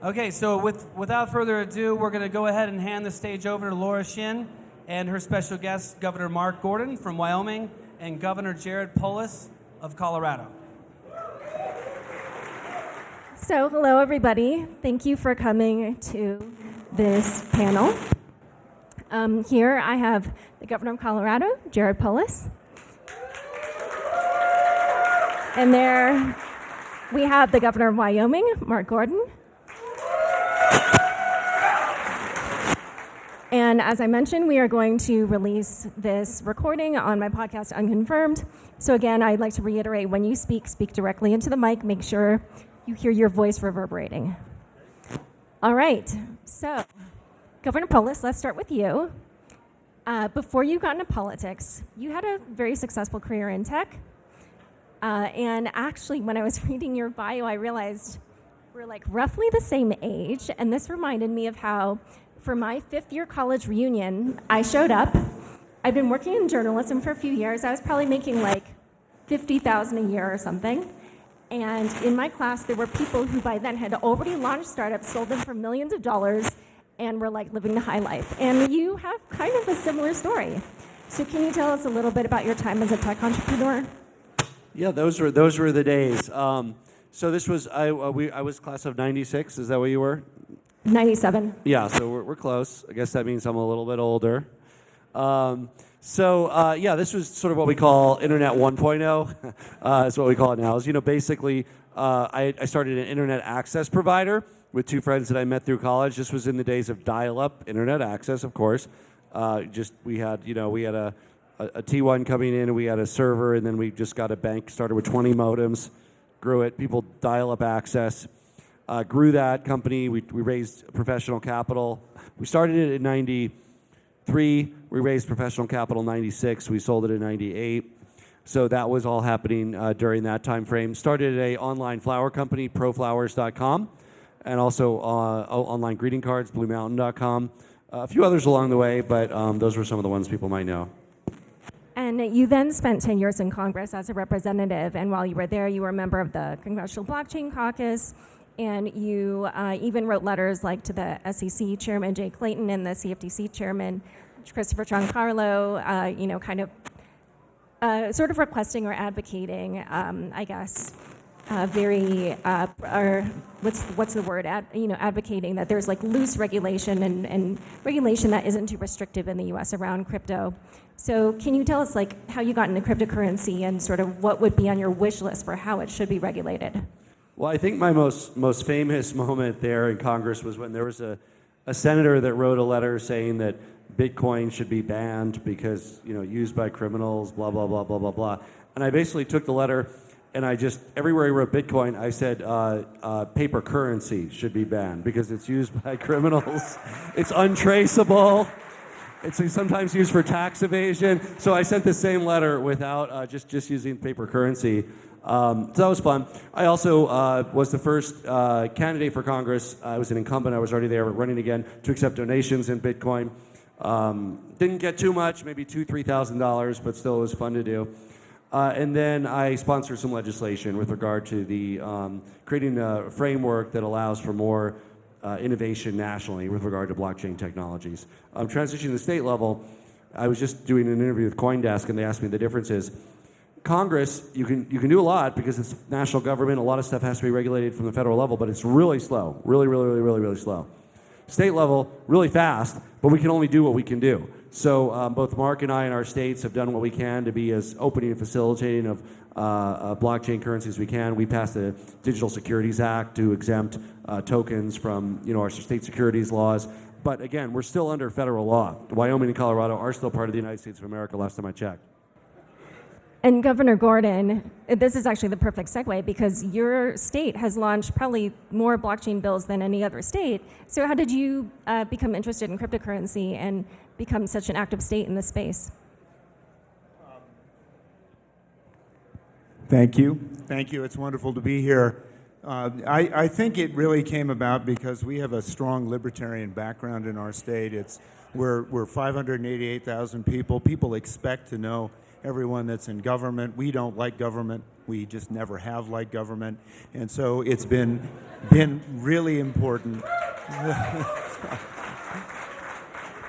Okay, so without further ado, we're going to go ahead and hand the stage over to Laura Shin and her special guest, Governor Mark Gordon from Wyoming and Governor Jared Polis of Colorado. So, hello, everybody. Thank you for coming to this panel. Here I have the Governor of Colorado, Jared Polis. And there we have the Governor of Wyoming, Mark Gordon. And as I mentioned, we are going to release this recording on my podcast, Unconfirmed. So again, I'd like to reiterate, when you speak directly into the mic. Make sure you hear your voice reverberating. All right, so Governor Polis, let's start with you. Before you got into politics, you had a very successful career in tech. And actually, when I was reading your bio, I realized we're like roughly the same age. And this reminded me of how, for my 5th year college reunion, I showed up. I'd been working in journalism for a few years. I was probably making like $50,000 a year or something. And in my class, there were people who by then had already launched startups, sold them for millions of dollars, and were like living the high life. And you have kind of a similar story. So can you tell us a little bit about your time as a tech entrepreneur? Yeah, those were the days. So this was I was class of '96. Is that what you were? 97. Yeah, so we're close. I guess that means I'm a little bit older. Yeah, this was sort of what we call Internet 1.0. That's what we call it now. Is, basically, I started an internet access provider with 2 friends that I met through college. This was in the days of dial-up internet access, of course. We had a T1 coming in, and we had a server, and then we just got a bank. Started with 20 modems, grew it. People dial-up access. Grew that company. We raised professional capital. We started it in 93. We raised professional capital in 96. We sold it in 98. So that was all happening during that time frame. Started an online flower company, proflowers.com, and also online greeting cards, bluemountain.com. A few others along the way, but those were some of the ones people might know. And you then spent 10 years in Congress as a representative, and while you were there, you were a member of the Congressional Blockchain Caucus, and you even wrote letters like to the SEC Chairman Jay Clayton and the CFTC Chairman Christopher Giancarlo, kind of sort of requesting or advocating, very, or what's the word? Advocating that there's like loose regulation and regulation that isn't too restrictive in the U.S. around crypto. So can you tell us like how you got into cryptocurrency and sort of what would be on your wish list for how it should be regulated? Well, I think my most famous moment there in Congress was when there was a senator that wrote a letter saying that Bitcoin should be banned because, used by criminals, blah, blah, blah, blah, blah, blah. And I basically took the letter and I just, everywhere I wrote Bitcoin, I said paper currency should be banned because it's used by criminals. It's untraceable. It's sometimes used for tax evasion. So I sent the same letter without just using paper currency. So that was fun. I also was the first candidate for Congress. I was an incumbent. I was already there, running again to accept donations in Bitcoin. Didn't get too much, maybe $2,000-$3,000, but still it was fun to do. And then I sponsored some legislation with regard to the creating a framework that allows for more innovation nationally with regard to blockchain technologies. Transitioning to the state level, I was just doing an interview with CoinDesk, and they asked me the difference is Congress, you can do a lot because it's national government. A lot of stuff has to be regulated from the federal level, but it's really slow, really slow. State level, really fast, but we can only do what we can do. So both Mark and I in our states have done what we can to be as opening and facilitating of blockchain currency as we can. We passed the Digital Securities Act to exempt tokens from our state securities laws. But again, we're still under federal law. Wyoming and Colorado are still part of the United States of America, last time I checked. And Governor Gordon, this is actually the perfect segue because your state has launched probably more blockchain bills than any other state. So how did you become interested in cryptocurrency and become such an active state in this space? Thank you. It's wonderful to be here. I think it really came about because we have a strong libertarian background in our state. We're 588,000 people. People expect to know everyone that's in government. We don't like government. We just never have liked government. And so it's been really important.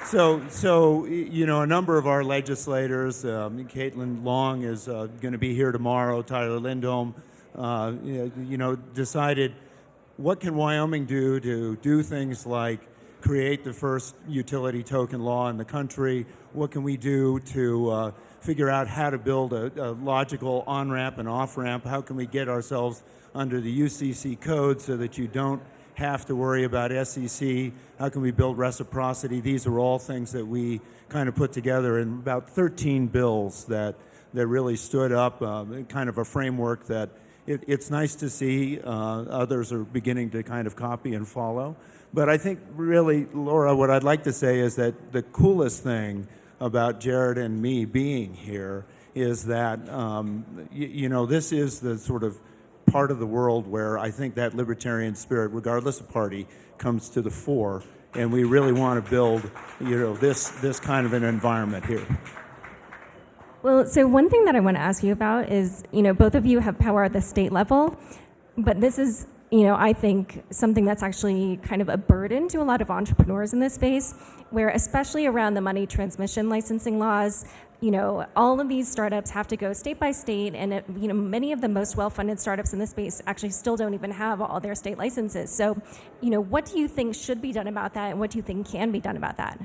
So you know, a number of our legislators, Caitlin Long is going to be here tomorrow, Tyler Lindholm, decided what can Wyoming do to do things like create the first utility token law in the country? What can we do to figure out how to build a logical on-ramp and off-ramp? How can we get ourselves under the UCC code so that you don't have to worry about SEC? How can we build reciprocity? These are all things that we kind of put together in about 13 bills that really stood up kind of a framework that it's nice to see others are beginning to kind of copy and follow. But I think really, Laura, what I'd like to say is that the coolest thing about Jared and me being here is that, this is the sort of part of the world where I think that libertarian spirit, regardless of party, comes to the fore, and we really want to build, this kind of an environment here. Well, so one thing that I want to ask you about is, both of you have power at the state level, but this is, I think something that's actually kind of a burden to a lot of entrepreneurs in this space, where especially around the money transmission licensing laws, all of these startups have to go state by state, and many of the most well-funded startups in this space actually still don't even have all their state licenses. So, what do you think should be done about that, and what do you think can be done about that?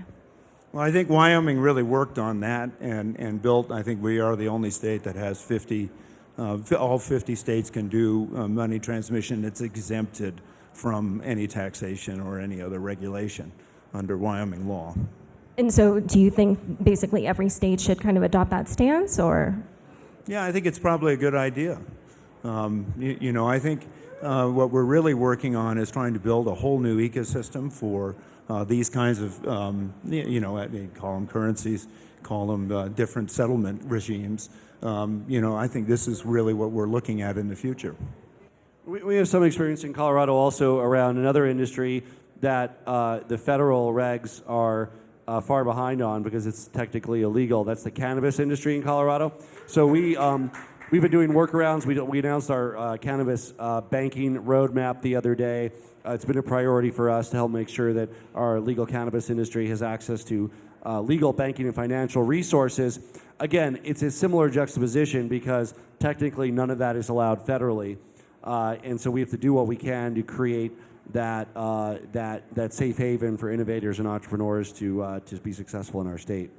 Well, I think Wyoming really worked on that and built, I think we are the only state that has 50, all 50 states can do money transmission. It's exempted from any taxation or any other regulation under Wyoming law. And so do you think basically every state should kind of adopt that stance, or? Yeah, I think it's probably a good idea. I think what we're really working on is trying to build a whole new ecosystem for these kinds of, call them currencies, call them different settlement regimes. I think this is really what we're looking at in the future. We have some experience in Colorado also around another industry that the federal regs are far behind on because it's technically illegal. That's the cannabis industry in Colorado. So we've been doing workarounds. We announced our cannabis banking roadmap the other day. It's been a priority for us to help make sure that our legal cannabis industry has access to legal banking and financial resources. Again, it's a similar juxtaposition because technically none of that is allowed federally. And so we have to do what we can to create that safe haven for innovators and entrepreneurs to be successful in our state.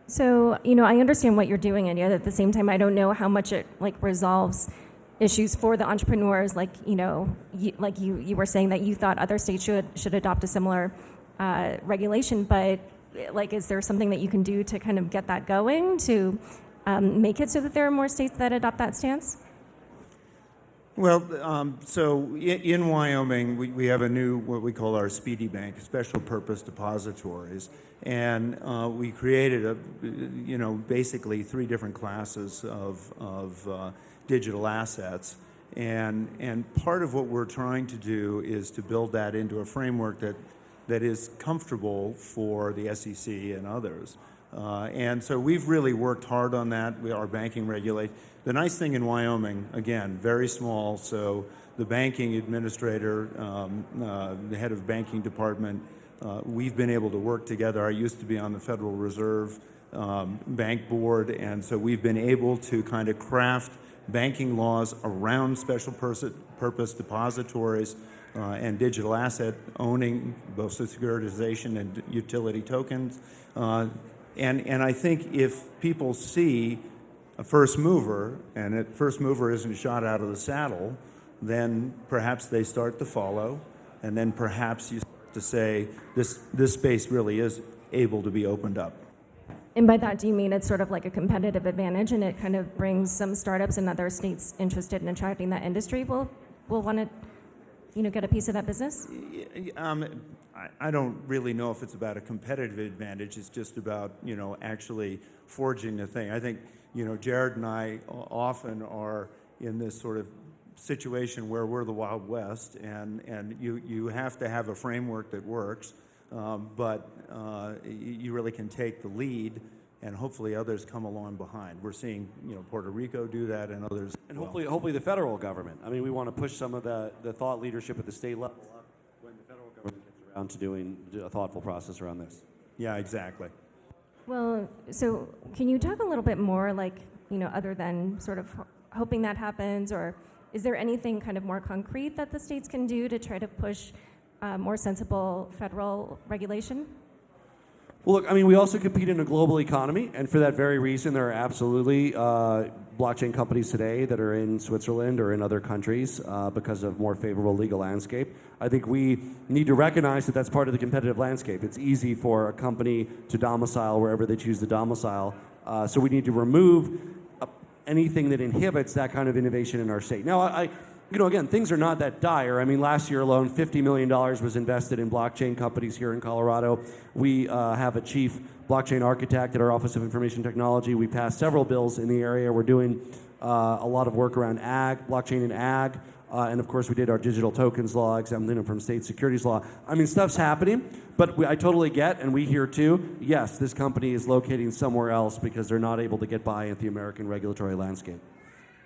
So, I understand what you're doing, and yet at the same time, I don't know how much it resolves issues for the entrepreneurs. You were saying that you thought other states should adopt a similar regulation, but is there something that you can do to kind of get that going to make it so that there are more states that adopt that stance? Well, so in Wyoming, we have a new, what we call our Speedy Bank, special purpose depositories. And we created basically 3 different classes of digital assets. And part of what we're trying to do is to build that into a framework that is comfortable for the SEC and others. And so we've really worked hard on that. Our banking regulate. The nice thing in Wyoming, again, very small, so the banking administrator, the head of banking department, we've been able to work together. I used to be on the Federal Reserve Bank Board, and so we've been able to kind of craft banking laws around special purpose depositories and digital asset owning, both the securitization and utility tokens. And I think if people see a first mover, and a first mover isn't shot out of the saddle, then perhaps they start to follow, and then perhaps you start to say, this space really is able to be opened up. And by that, do you mean it's sort of like a competitive advantage, and it kind of brings some startups in other states interested in attracting that industry will want to, get a piece of that business? I don't really know if it's about a competitive advantage. It's just about, actually forging the thing. I think, Jared and I often are in this sort of situation where we're the Wild West, and you have to have a framework that works, but you really can take the lead and hopefully others come along behind. We're seeing, Puerto Rico do that, and others. And hopefully the federal government. I mean, we want to push some of the thought leadership at the state level up when the federal government gets around to doing a thoughtful process around this. Yeah, exactly. Well, so can you talk a little bit more, other than sort of hoping that happens, or is there anything kind of more concrete that the states can do to try to push more sensible federal regulation? Well, look, I mean, we also compete in a global economy, and for that very reason, there are absolutely blockchain companies today that are in Switzerland or in other countries because of more favorable legal landscape. I think we need to recognize that that's part of the competitive landscape. It's easy for a company to domicile wherever they choose to domicile, so we need to remove anything that inhibits that kind of innovation in our state. Now, again, things are not that dire. I mean, last year alone, $50 million was invested in blockchain companies here in Colorado. We have a chief blockchain architect at our Office of Information Technology. We passed several bills in the area. We're doing a lot of work around blockchain and ag. And of course, we did our digital tokens law, exempting them from state securities law. I mean, stuff's happening, but I totally get, and we hear too, yes, this company is locating somewhere else because they're not able to get by at the American regulatory landscape.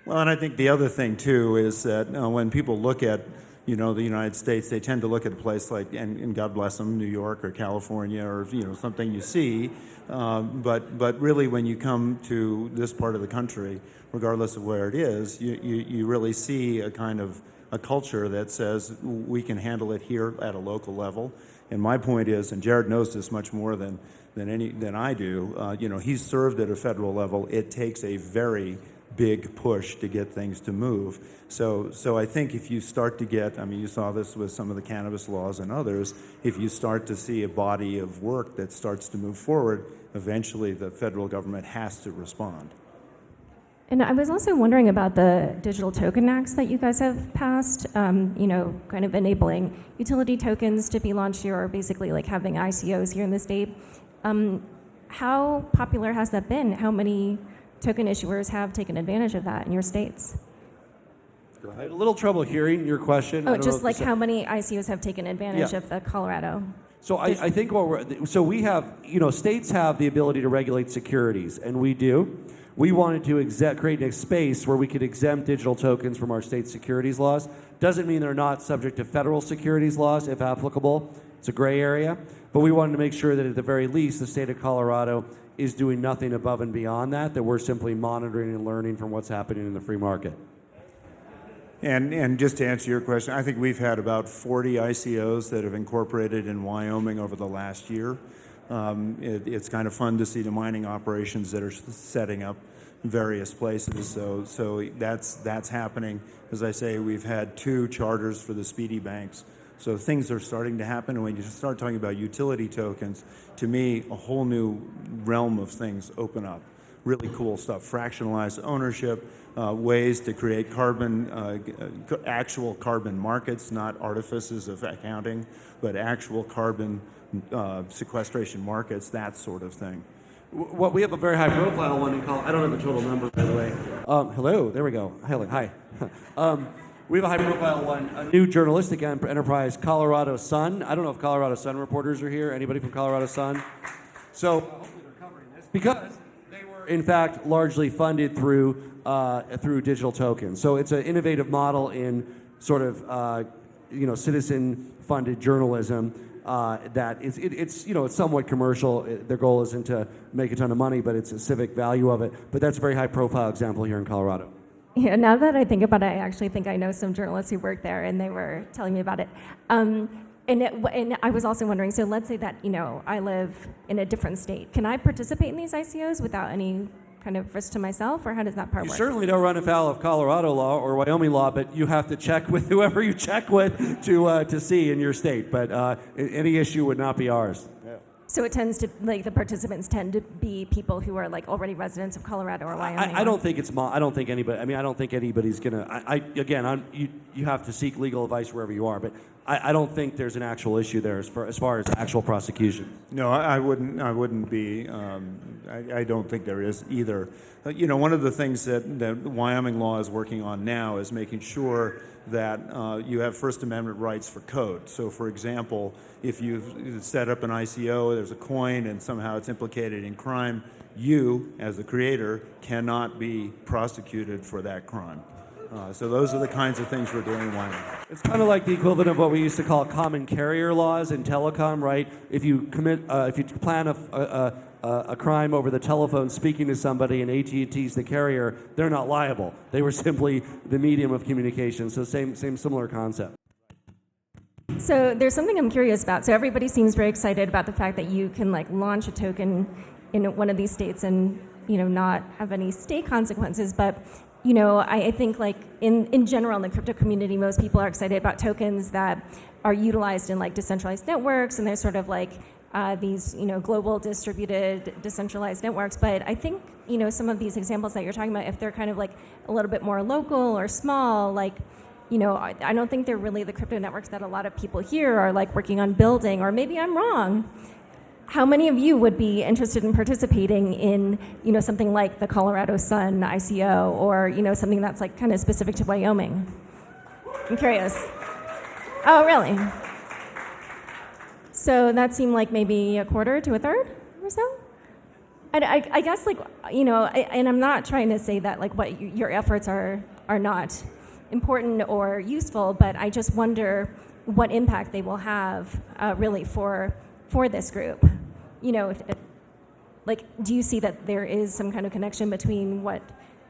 Well, and I think the other thing, too, is that when people look at, the United States, they tend to look at a place like, and God bless them, New York or California or, something you see. But really, when you come to this part of the country, regardless of where it is, you really see a kind of a culture that says we can handle it here at a local level. And my point is, and Jared knows this much more than I do, he's served at a federal level. It takes a very big push to get things to move. So I think if you start to get, you saw this with some of the cannabis laws and others, if you start to see a body of work that starts to move forward, eventually the federal government has to respond. And I was also wondering about the digital token acts that you guys have passed, kind of enabling utility tokens to be launched here, or basically like having ICOs here in the state. How popular has that been? How many token issuers have taken advantage of that in your states? I had a little trouble hearing your question. Oh, just like how many ICOs have taken advantage of the Colorado? So I think we have, states have the ability to regulate securities, and we do. We wanted to create a space where we could exempt digital tokens from our state securities laws. Doesn't mean they're not subject to federal securities laws, if applicable. It's a gray area. But we wanted to make sure that at the very least, the state of Colorado is doing nothing above and beyond that we're simply monitoring and learning from what's happening in the free market. And just to answer your question, I think we've had about 40 ICOs that have incorporated in Wyoming over the last year. It's kind of fun to see the mining operations that are setting up various places. So that's happening. As I say, we've had 2 charters for the speedy banks. So things are starting to happen, and when you start talking about utility tokens, to me, a whole new realm of things open up. Really cool stuff. Fractionalized ownership, ways to create actual carbon markets, not artifices of accounting, but actual carbon sequestration markets, that sort of thing. Well, we have a very high-profile one in Colorado. I don't have the total number, by the way. Hello, there we go. Hi. We have a high-profile one, a new journalistic enterprise, Colorado Sun. I don't know if Colorado Sun reporters are here. Anybody from Colorado Sun? So hopefully they're covering this because they were, in fact, largely funded through digital tokens. So it's an innovative model in sort of citizen-funded journalism that it's somewhat commercial. Their goal isn't to make a ton of money, but it's a civic value of it. But that's a very high-profile example here in Colorado. Yeah, now that I think about it, I actually think I know some journalists who work there, and they were telling me about it. And I was also wondering, so let's say that, I live in a different state. Can I participate in these ICOs without any kind of risk to myself, or how does that part work? You certainly don't run afoul of Colorado law or Wyoming law, but you have to check with whoever you check with to see in your state. But any issue would not be ours. So it tends to, the participants tend to be people who are, already residents of Colorado or Wyoming? I don't think I don't think anybody's going to... You have to seek legal advice wherever you are, but I don't think there's an actual issue there as far as actual prosecution. No, I wouldn't be... I don't think there is either. One of the things that Wyoming law is working on now is making sure that you have First Amendment rights for code. So, for example, if you set up an ICO, there's a coin, and somehow it's implicated in crime, you, as the creator, cannot be prosecuted for that crime. So those are the kinds of things we're doing in Wyoming. It's kind of like the equivalent of what we used to call common carrier laws in telecom, right? If you plan a crime over the telephone speaking to somebody and AT&T's the carrier, they're not liable. They were simply the medium of communication. So similar concept. So there's something I'm curious about. So everybody seems very excited about the fact that you can like launch a token in one of these states and not have any state consequences. But I think like in general in the crypto community, most people are excited about tokens that are utilized in like decentralized networks, and they're sort of like these global distributed decentralized networks. But I think some of these examples that you're talking about, if they're kind of like a little bit more local or small, like I don't think they're really the crypto networks that a lot of people here are like working on building, or maybe I'm wrong. How many of you would be interested in participating in, something like the Colorado Sun ICO, or, something that's like kind of specific to Wyoming? I'm curious. Oh, really? So that seemed like maybe a quarter to a third or so? I guess like, and I'm not trying to say that like what your efforts are not important or useful, but I just wonder what impact they will have really for this group. Like, do you see that there is some kind of connection between what?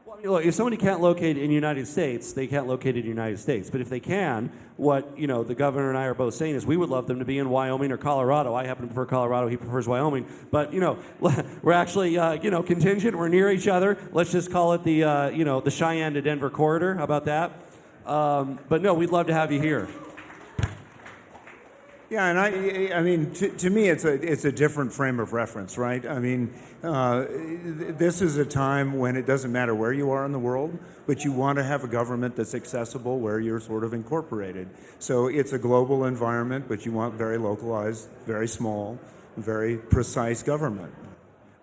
Well, look, if somebody can't locate in the United States, they can't locate in the United States. But if they can, what the governor and I are both saying is we would love them to be in Wyoming or Colorado. I happen to prefer Colorado. He prefers Wyoming. But we're actually contingent. We're near each other. Let's just call it the Cheyenne to Denver corridor. How about that? But no, we'd love to have you here. Yeah, and I mean, to me, it's a different frame of reference, right? I mean, this is a time when it doesn't matter where you are in the world, but you want to have a government that's accessible where you're sort of incorporated. So it's a global environment, but you want very localized, very small, very precise government.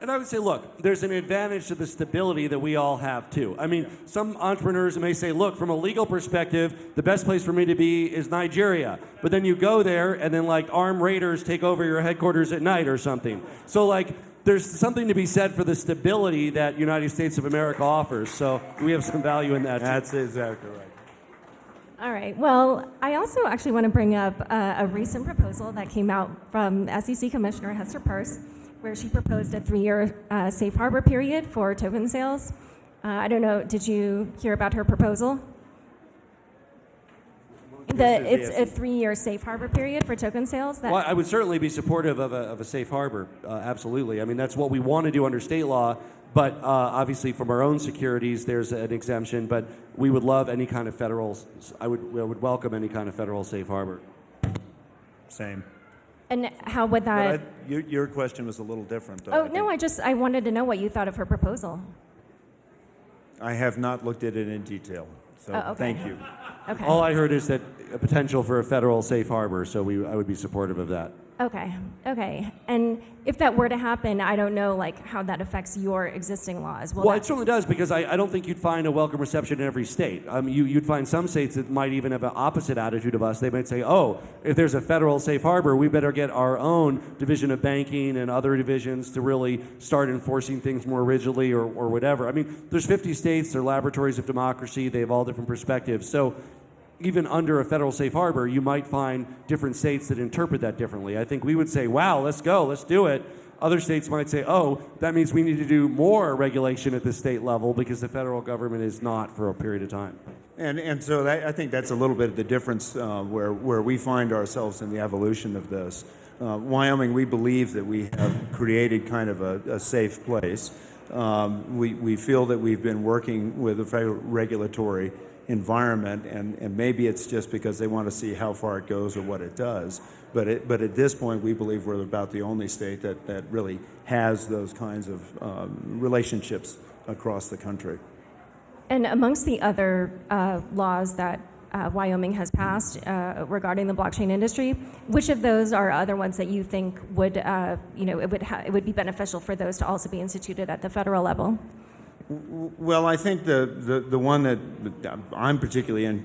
And I would say, look, there's an advantage to the stability that we all have, too. I mean, some entrepreneurs may say, look, from a legal perspective, the best place for me to be is Nigeria. But then you go there, and then, like, armed raiders take over your headquarters at night or something. So, like, there's something to be said for the stability that United States of America offers. So we have some value in that, too. That's exactly right. All right. Well, I also actually want to bring up a recent proposal that came out from SEC Commissioner Hester Peirce, where she proposed a 3-year safe harbor period for token sales. I don't know, did you hear about her proposal? It's a 3-year safe harbor period for token sales. Well, I would certainly be supportive of a safe harbor, absolutely. I mean, that's what we want to do under state law, but obviously from our own securities, there's an exemption, but we would love any kind of federal, I would welcome any kind of federal safe harbor. Same. And how would that? Your question was a little different, though. Oh, no, I wanted to know what you thought of her proposal. I have not looked at it in detail, so okay. Thank you. Okay. All I heard is that a potential for a federal safe harbor, so I would be supportive of that. Okay. And if that were to happen, I don't know like how that affects your existing laws. Well, it certainly does, because I don't think you'd find a welcome reception in every state. You'd find some states that might even have an opposite attitude of us. They might say, oh, if there's a federal safe harbor, we better get our own division of banking and other divisions to really start enforcing things more rigidly or whatever. I mean, there's 50 states, they're laboratories of democracy, they have all different perspectives. So even under a federal safe harbor, you might find different states that interpret that differently. I think we would say, wow, let's go, let's do it. Other states might say, oh, that means we need to do more regulation at the state level because the federal government is not for a period of time. And so I think that's a little bit of the difference where we find ourselves in the evolution of this. Wyoming, we believe that we have created kind of a safe place. We feel that we've been working with a federal regulatory environment, and maybe it's just because they want to see how far it goes or what it does. But at this point, we believe we're about the only state that really has those kinds of relationships across the country. And amongst the other laws that Wyoming has passed regarding the blockchain industry, which of those are other ones that you think would, it would be beneficial for those to also be instituted at the federal level? Well, I think the one that I'm particularly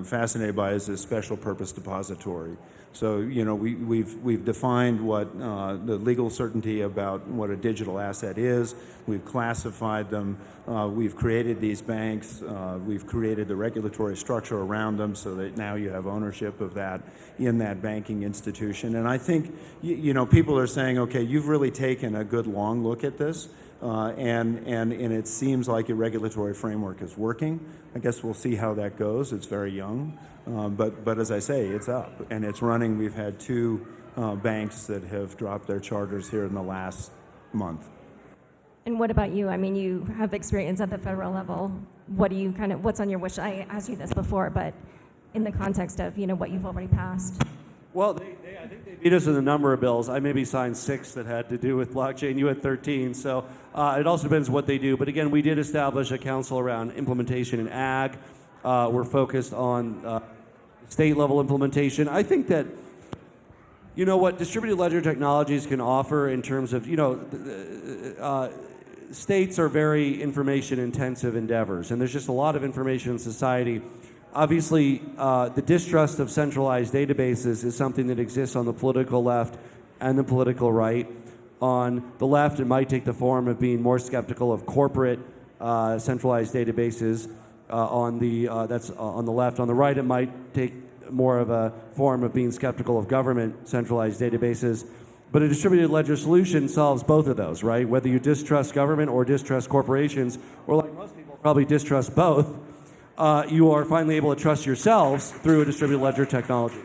fascinated by is this special purpose depository. So, we've defined what the legal certainty about what a digital asset is. We've classified them. We've created these banks. We've created the regulatory structure around them so that now you have ownership of that in that banking institution. And I think, people are saying, okay, you've really taken a good long look at this. And it seems like your regulatory framework is working. I guess we'll see how that goes. It's very young. But as I say, it's up and it's running. We've had 2 banks that have dropped their charters here in the last month. And what about you? I mean, you have experience at the federal level. What's on your wish? I asked you this before, but in the context of, what you've already passed. Well, I think they beat us in a number of bills. I maybe signed 6 that had to do with blockchain. You had 13. So it also depends what they do. But again, we did establish a council around implementation in ag. We're focused on state-level implementation. I think that, what distributed ledger technologies can offer in terms of, states are very information-intensive endeavors. And there's just a lot of information in society. Obviously, the distrust of centralized databases is something that exists on the political left and the political right. On the left, it might take the form of being more skeptical of corporate centralized databases. That's on the left. On the right, it might take more of a form of being skeptical of government centralized databases. But a distributed ledger solution solves both of those, right? Whether you distrust government or distrust corporations, or like most people probably distrust both, you are finally able to trust yourselves through a distributed ledger technology.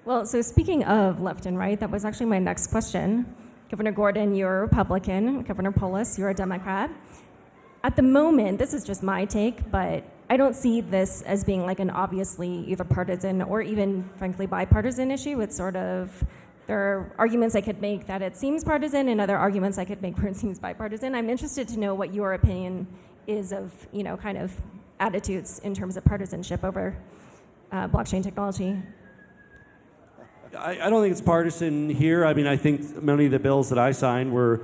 Well, so speaking of left and right, that was actually my next question. Governor Gordon, you're a Republican. Governor Polis, you're a Democrat. At the moment, this is just my take, but I don't see this as being like an obviously either partisan or even, frankly, bipartisan issue. It's sort of, there are arguments I could make that it seems partisan and other arguments I could make where it seems bipartisan. I'm interested to know what your opinion is of, kind of attitudes in terms of partisanship over blockchain technology. I don't think it's partisan here. I mean, I think many of the bills that I signed were,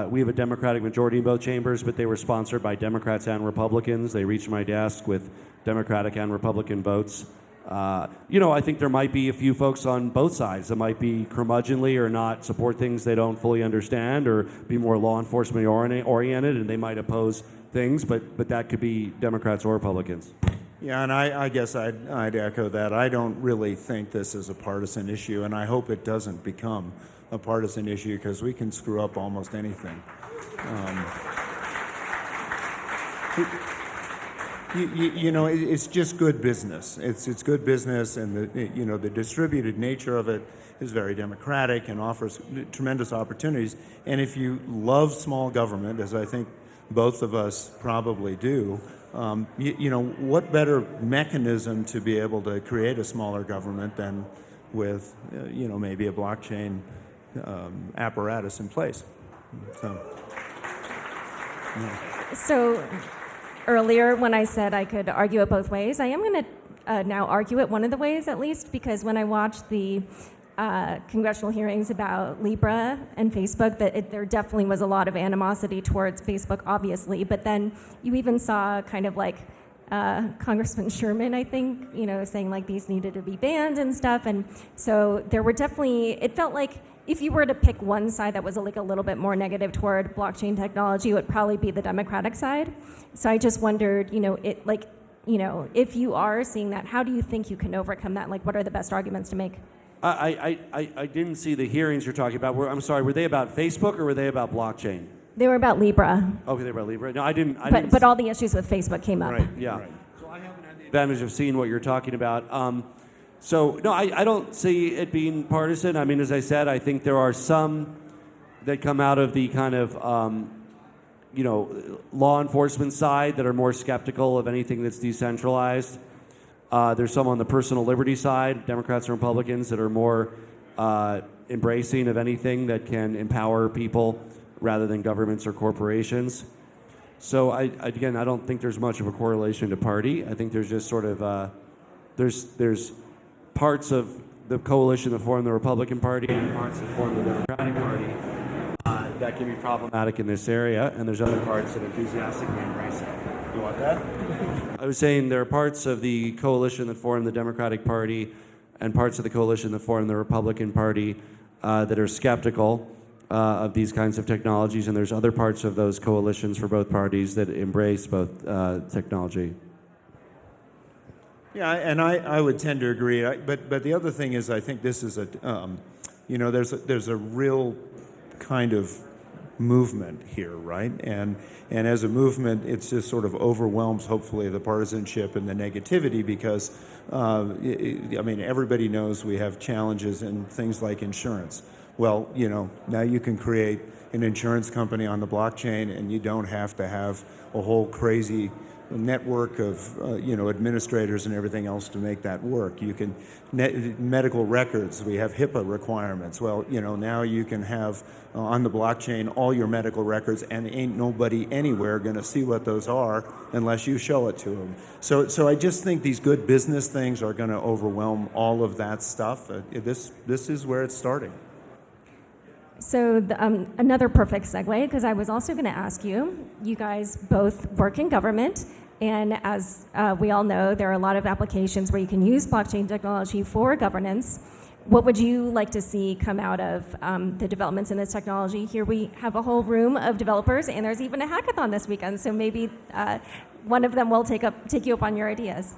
we have a Democratic majority in both chambers, but they were sponsored by Democrats and Republicans. They reached my desk with Democratic and Republican votes. I think there might be a few folks on both sides that might be curmudgeonly or not support things they don't fully understand or be more law enforcement oriented, and they might oppose things, but that could be Democrats or Republicans. Yeah, and I guess I'd echo that. I don't really think this is a partisan issue, and I hope it doesn't become a partisan issue because we can screw up almost anything. It's just good business. It's good business, and the distributed nature of it is very democratic and offers tremendous opportunities. And if you love small government, as I think both of us probably do, what better mechanism to be able to create a smaller government than with, maybe a blockchain apparatus in place. So earlier when I said I could argue it both ways, I am going to now argue it one of the ways at least, because when I watched the congressional hearings about Libra and Facebook, there definitely was a lot of animosity towards Facebook, obviously, but then you even saw kind of like Congressman Sherman, I think, saying like these needed to be banned and stuff, and so there were definitely, it felt like if you were to pick one side that was like a little bit more negative toward blockchain technology, it would probably be the Democratic side. So I just wondered, if you are seeing that, how do you think you can overcome that? Like, what are the best arguments to make? I didn't see the hearings you're talking about. I'm sorry, were they about Facebook or were they about blockchain? They were about Libra. Okay, they were about Libra. No, I didn't. But all the issues with Facebook came up. Right, yeah. Right. So I haven't had the advantage of seeing what you're talking about. I don't see it being partisan. I mean, as I said, I think there are some that come out of the kind of, law enforcement side that are more skeptical of anything that's decentralized. There's some on the personal liberty side, Democrats and Republicans, that are more embracing of anything that can empower people rather than governments or corporations. So I don't think there's much of a correlation to party. I think there's just sort of there's parts of the coalition that form the Republican Party and parts that form the Democratic Party that can be problematic in this area, and there's other parts that enthusiastically embrace it. You want that? I was saying there are parts of the coalition that form the Democratic Party and parts of the coalition that form the Republican Party that are skeptical of these kinds of technologies, and there's other parts of those coalitions for both parties that embrace both technology. Yeah, and I would tend to agree. But the other thing is, I think this is there's a real kind of movement here, right? And as a movement, it's just sort of overwhelms, hopefully, the partisanship and the negativity because, everybody knows we have challenges in things like insurance. Well, now you can create an insurance company on the blockchain and you don't have to have a whole crazy network of administrators and everything else to make that work. You can medical records. We have HIPAA requirements. Well, now you can have on the blockchain all your medical records, and ain't nobody anywhere going to see what those are unless you show it to them. So I just think these good business things are going to overwhelm all of that stuff. This is where it's starting. So another perfect segue, because I was also going to ask you, you guys both work in government, and as we all know, there are a lot of applications where you can use blockchain technology for governance. What would you like to see come out of the developments in this technology? Here we have a whole room of developers, and there's even a hackathon this weekend, so maybe one of them will take you up on your ideas.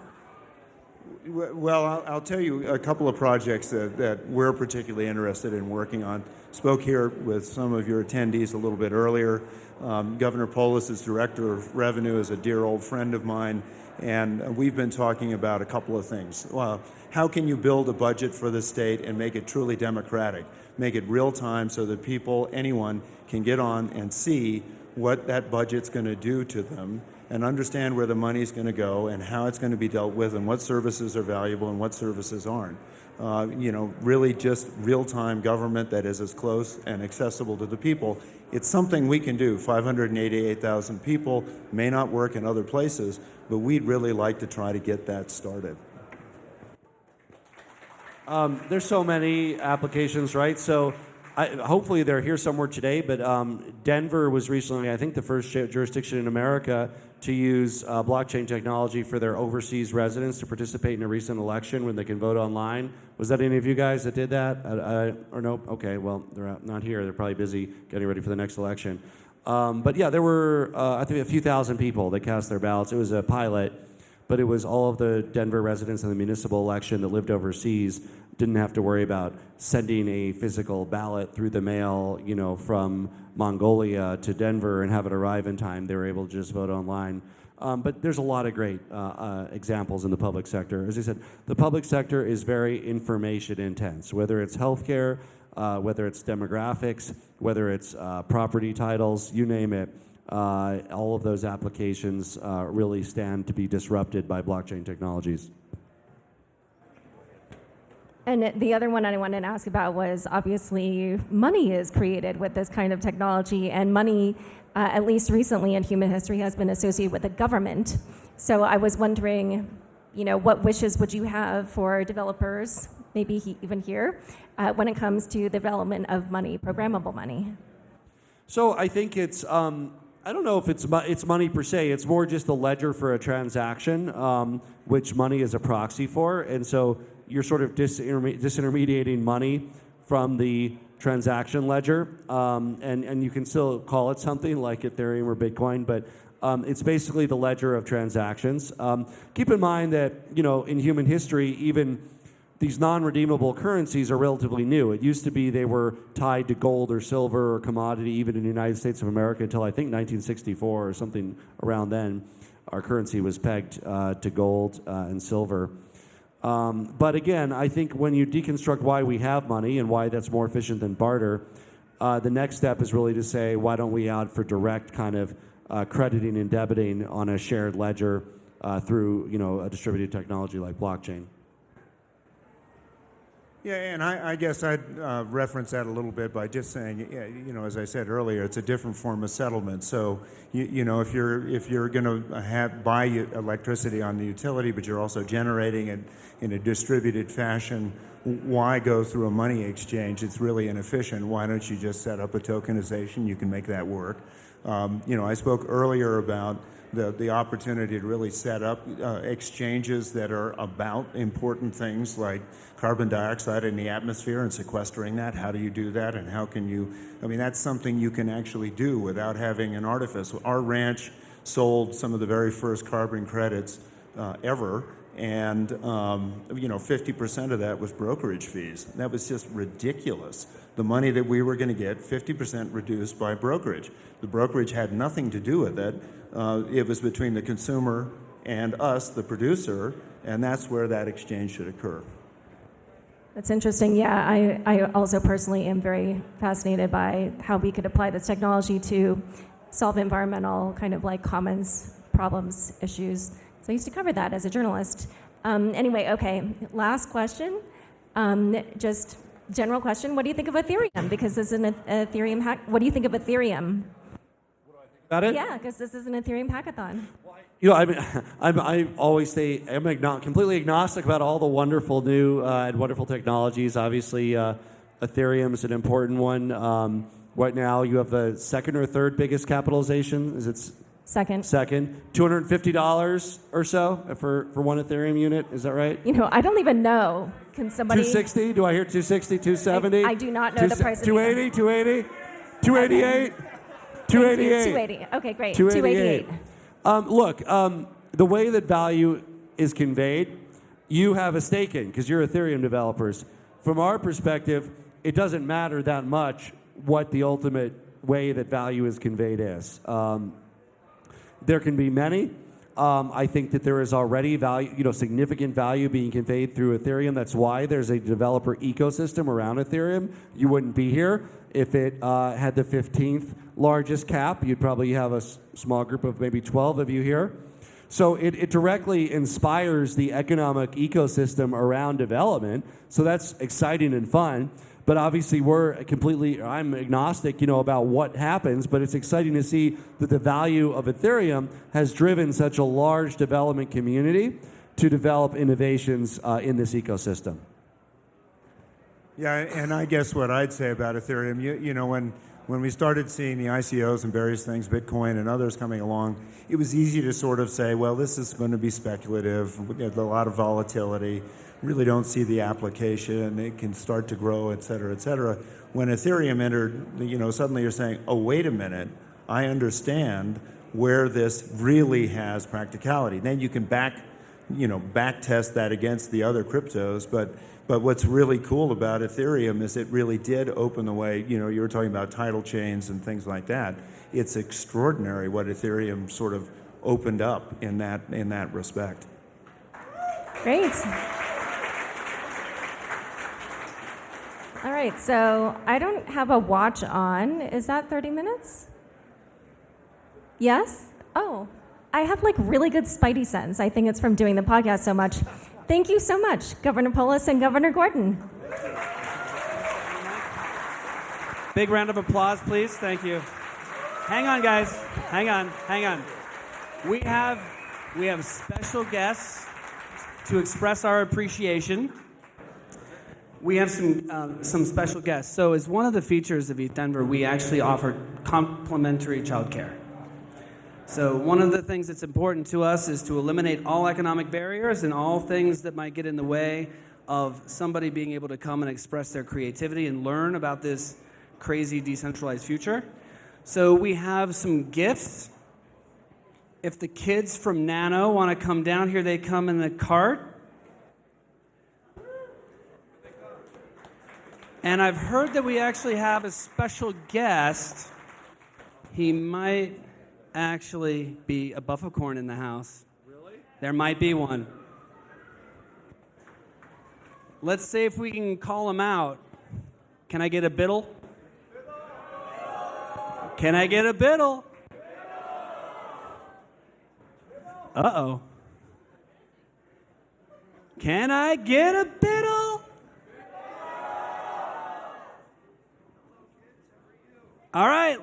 Well, I'll tell you a couple of projects that we're particularly interested in working on. Spoke here with some of your attendees a little bit earlier. Governor Polis is Director of Revenue, is a dear old friend of mine, and we've been talking about a couple of things. How can you build a budget for the state and make it truly democratic? Make it real time so that people, anyone, can get on and see what that budget's going to do to them and understand where the money's going to go and how it's going to be dealt with and what services are valuable and what services aren't. Really just real-time government that is as close and accessible to the people. It's something we can do. 588,000 people may not work in other places, but we'd really like to try to get that started. There's so many applications, right? So hopefully they're here somewhere today, but Denver was recently, I think, the first jurisdiction in America to use blockchain technology for their overseas residents to participate in a recent election when they can vote online. Was that any of you guys that did that? Or no? Okay, well, they're not here. They're probably busy getting ready for the next election. But yeah, there were, I think, a few thousand people that cast their ballots. It was a pilot, but it was all of the Denver residents in the municipal election that lived overseas didn't have to worry about sending a physical ballot through the mail, from Mongolia to Denver and have it arrive in time. They were able to just vote online. But there's a lot of great examples in the public sector. As I said, the public sector is very information intense, whether it's healthcare, whether it's demographics, whether it's property titles, you name it. All of those applications really stand to be disrupted by blockchain technologies. And the other one I wanted to ask about was, obviously, money is created with this kind of technology, and money, at least recently in human history, has been associated with the government. So I was wondering, what wishes would you have for developers, maybe even here, when it comes to the development of money, programmable money? So I think it's, I don't know if it's money per se. It's more just a ledger for a transaction, which money is a proxy for. And so you're sort of disintermediating money from the transaction ledger. And you can still call it something like Ethereum or Bitcoin, but it's basically the ledger of transactions. Keep in mind that, in human history, even these non-redeemable currencies are relatively new. It used to be they were tied to gold or silver or commodity, even in the United States of America, until I think 1964 or something around then. Our currency was pegged to gold and silver. But again, I think when you deconstruct why we have money and why that's more efficient than barter, the next step is really to say, why don't we add for direct kind of crediting and debiting on a shared ledger through a distributed technology like blockchain? Yeah, and I guess I'd reference that a little bit by just saying, as I said earlier, it's a different form of settlement. So, if you're going to buy electricity on the utility, but you're also generating it in a distributed fashion, why go through a money exchange? It's really inefficient. Why don't you just set up a tokenization? You can make that work. I spoke earlier about the opportunity to really set up exchanges that are about important things like carbon dioxide in the atmosphere and sequestering that. How do you do that, and how can you? That's something you can actually do without having an artifice. Our ranch sold some of the very first carbon credits ever, and 50% of that was brokerage fees. That was just ridiculous. The money that we were going to get, 50% reduced by brokerage. The brokerage had nothing to do with it. It was between the consumer and us, the producer, and that's where that exchange should occur. That's interesting. Yeah, I also personally am very fascinated by how we could apply this technology to solve environmental kind of like commons, problems, issues. So I used to cover that as a journalist. Anyway, okay, last question. Just general question. What do you think of Ethereum? Because this is an Ethereum hack. What do you think of Ethereum? About it? Yeah, because this is an Ethereum hackathon. I always say I'm completely agnostic about all the wonderful new and wonderful technologies. Obviously, Ethereum is an important one. Right now, you have the second or third biggest capitalization. Is it Second. $250 or so for one Ethereum unit. Is that right? I don't even know. Can somebody? 260? Do I hear 260? 270? I do not know the price of 280? 280? 288? 288. 280. Okay, great. 288. Look, the way that value is conveyed, you have a stake in because you're Ethereum developers. From our perspective, it doesn't matter that much what the ultimate way that value is conveyed is. There can be many. I think that there is already value, significant value being conveyed through Ethereum. That's why there's a developer ecosystem around Ethereum. You wouldn't be here if it had the 15th largest cap. You'd probably have a small group of maybe 12 of you here. So it directly inspires the economic ecosystem around development. So that's exciting and fun. But obviously, I'm agnostic, about what happens, but it's exciting to see that the value of Ethereum has driven such a large development community to develop innovations in this ecosystem. Yeah, and I guess what I'd say about Ethereum, when we started seeing the ICOs and various things, Bitcoin and others coming along, it was easy to sort of say, well, this is going to be speculative, there's a lot of volatility. Really don't see the application. It can start to grow, et cetera, et cetera. When Ethereum entered, suddenly you're saying, oh, wait a minute, I understand where this really has practicality. Then you can back test that against the other cryptos. But what's really cool about Ethereum is it really did open the way. You were talking about tidal chains and things like that. It's extraordinary what Ethereum sort of opened up in that respect. Great. All right, so I don't have a watch on. Is that 30 minutes? Yes? Oh, I have really good spidey sense. I think it's from doing the podcast so much. Thank you so much, Governor Polis and Governor Gordon. Big round of applause, please. Thank you. Hang on, guys. Hang on. We have special guests to express our appreciation. We have some special guests. So as one of the features of ETHDenver, we actually offer complimentary childcare. So one of the things that's important to us is to eliminate all economic barriers and all things that might get in the way of somebody being able to come and express their creativity and learn about this crazy decentralized future. So we have some gifts. If the kids from Nano want to come down here, they come in the cart. And I've heard that we actually have a special guest. He might actually be a Bufficorn in the house. Really? There might be one. Let's see if we can call him out. Can I get a biddle? Can I get a biddle? Uh-oh. Can I get a biddle? All right,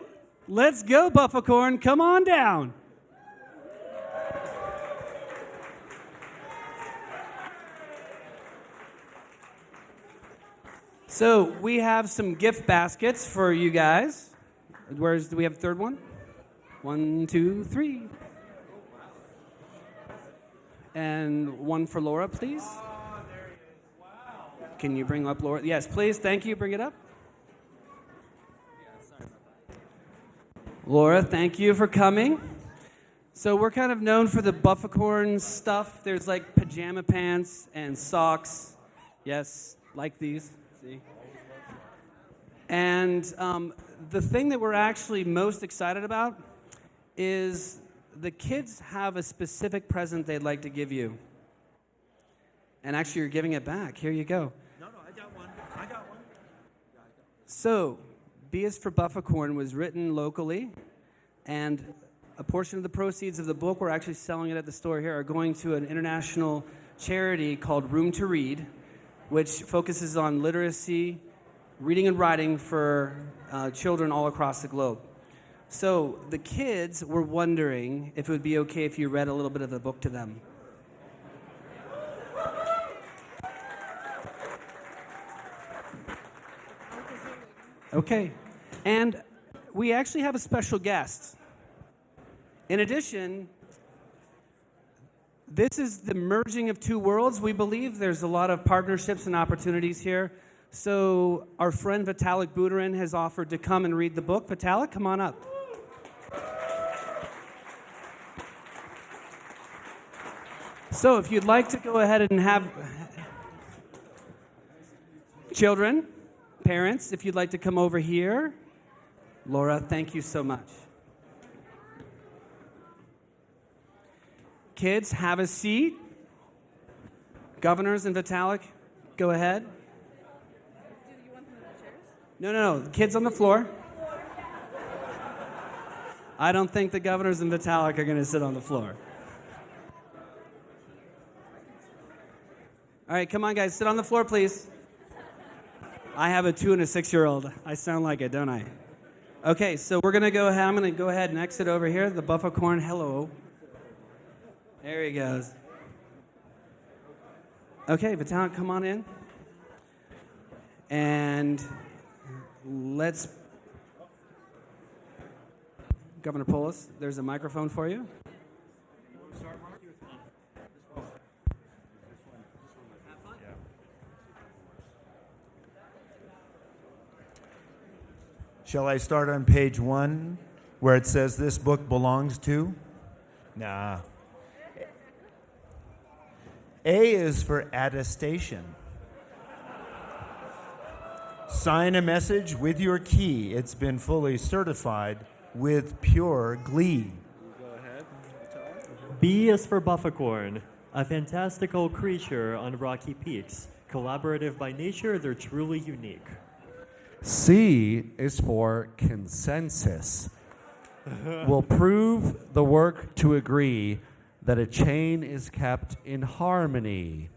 let's go, Bufficorn. Come on down. So we have some gift baskets for you guys. Do we have a third one? 1, 2, 3. And one for Laura, please. Oh, there he is. Wow. Can you bring up Laura? Yes, please. Thank you. Bring it up. Laura, thank you for coming. So we're kind of known for the Bufficorn stuff. There's like pajama pants and socks. Yes, like these. See? And the thing that we're actually most excited about is the kids have a specific present they'd like to give you. And actually, you're giving it back. Here you go. No, I got one. So, B is for Bufficorn was written locally, and a portion of the proceeds of the book, we're actually selling it at the store here, are going to an international charity called Room to Read, which focuses on literacy, reading and writing for children all across the globe. So the kids were wondering if it would be okay if you read a little bit of the book to them. Okay. And we actually have a special guest. In addition, this is the merging of two worlds. We believe there's a lot of partnerships and opportunities here. So our friend Vitalik Buterin has offered to come and read the book. Vitalik, come on up. So if you'd like to go ahead and have children, parents, if you'd like to come over here. Laura, thank you so much. Kids, have a seat. Governors and Vitalik, go ahead. Do you want them in the chairs? No. Kids on the floor. I don't think the governors and Vitalik are going to sit on the floor. All right, come on, guys. Sit on the floor, please. I have a 2 and a 6-year-old. I sound like it, don't I? Okay, so we're going to go ahead. I'm going to go ahead and exit over here. The Bufficorn, hello. There he goes. Okay, Vitalik, come on in. And let's... Governor Polis, there's a microphone for you. Shall I start on page 1 where it says this book belongs to? Nah. A is for attestation. Sign a message with your key. It's been fully certified with pure glee. B is for Bufficorn, a fantastical creature on rocky peaks. Collaborative by nature, they're truly unique. C is for consensus. Will prove the work to agree that a chain is kept in harmony.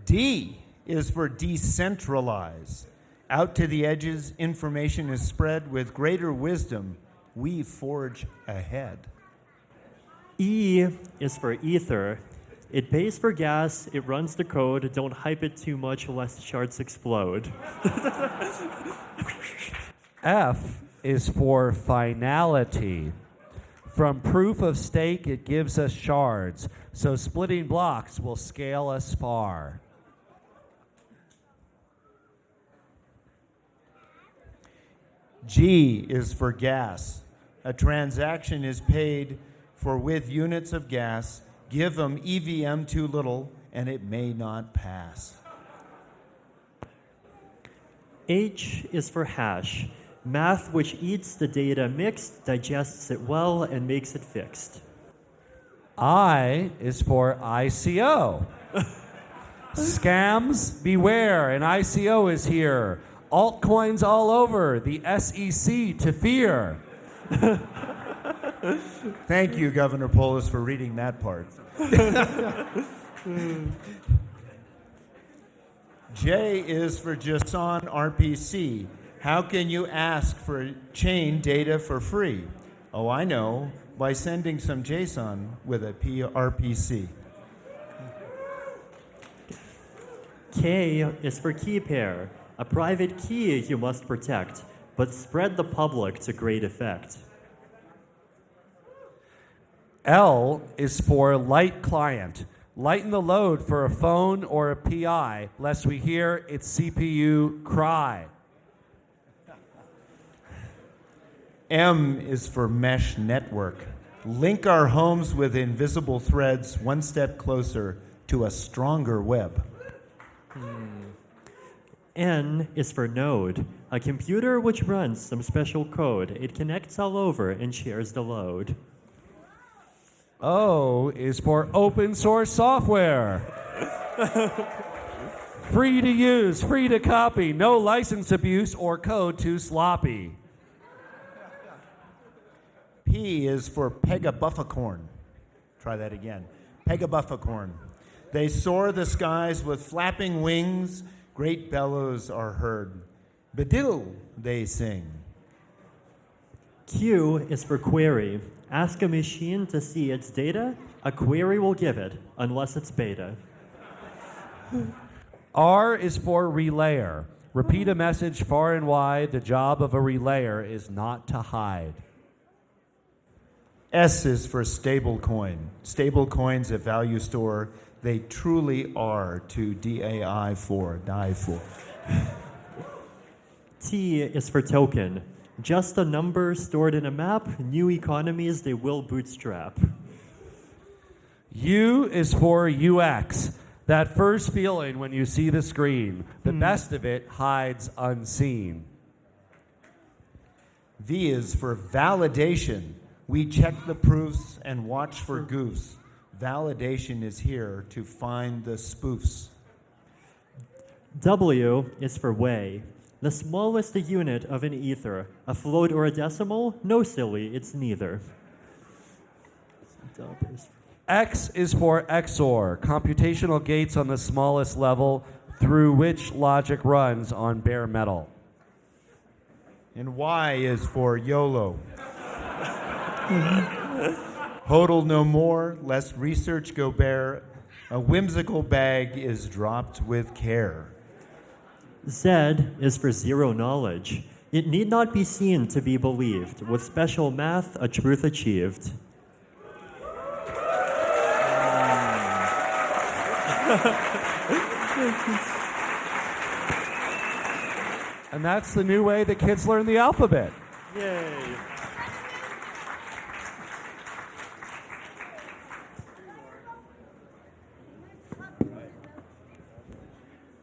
D is for decentralize. Out to the edges, information is spread with greater wisdom. We forge ahead. E is for ether. It pays for gas, it runs the code. Don't hype it too much lest shards explode. F is for finality. From proof of stake, it gives us shards, so splitting blocks will scale us far. G is for gas. A transaction is paid for with units of gas. Give them EVM too little, and it may not pass. H is for hash. Math which eats the data mixed, digests it well, and makes it fixed. I is for ICO. Scams, beware, an ICO is here. Altcoins all over, the SEC to fear. Thank you, Governor Polis, for reading that part. J is for JSON RPC. How can you ask for chain data for free? Oh, I know, by sending some JSON with a PRPC. K is for key pair, a private key you must protect, but spread the public to great effect. L is for light client. Lighten the load for a phone or a PI, lest we hear its CPU cry. M is for mesh network. Link our homes with invisible threads one step closer to a stronger web. N is for node, a computer which runs some special code. It connects all over and shares the load. O is for open source software. Free to use, free to copy, no license abuse or code too sloppy. P is for Bufficorn. Try that again. Bufficorn. They soar the skies with flapping wings. Great bellows are heard. Bediddle, they sing. Q is for query. Ask a machine to see its data. A query will give it, unless it's beta. R is for relayer. Repeat a message far and wide. The job of a relayer is not to hide. S is for stablecoin. Stablecoins at value store. They truly are to die for. T is for token. Just a number stored in a map. New economies they will bootstrap. U is for UX. That first feeling when you see the screen. The best of it hides unseen. V is for validation. We check the proofs and watch for goofs. Validation is here to find the spoofs. W is for way. The smallest unit of an ether. A float or a decimal? No, silly, it's neither. X is for XOR. Computational gates on the smallest level through which logic runs on bare metal. And Y is for YOLO. Hodl no more, lest research go bare. A whimsical bag is dropped with care. Z is for zero knowledge. It need not be seen to be believed. With special math, a truth achieved. And that's the new way that kids learn the alphabet. Yay.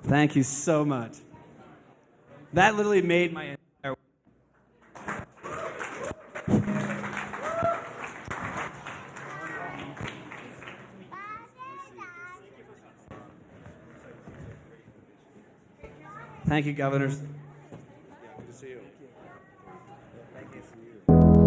Thank you so much. That literally made my entire. Thank you, governors. Good to see you. Thank you.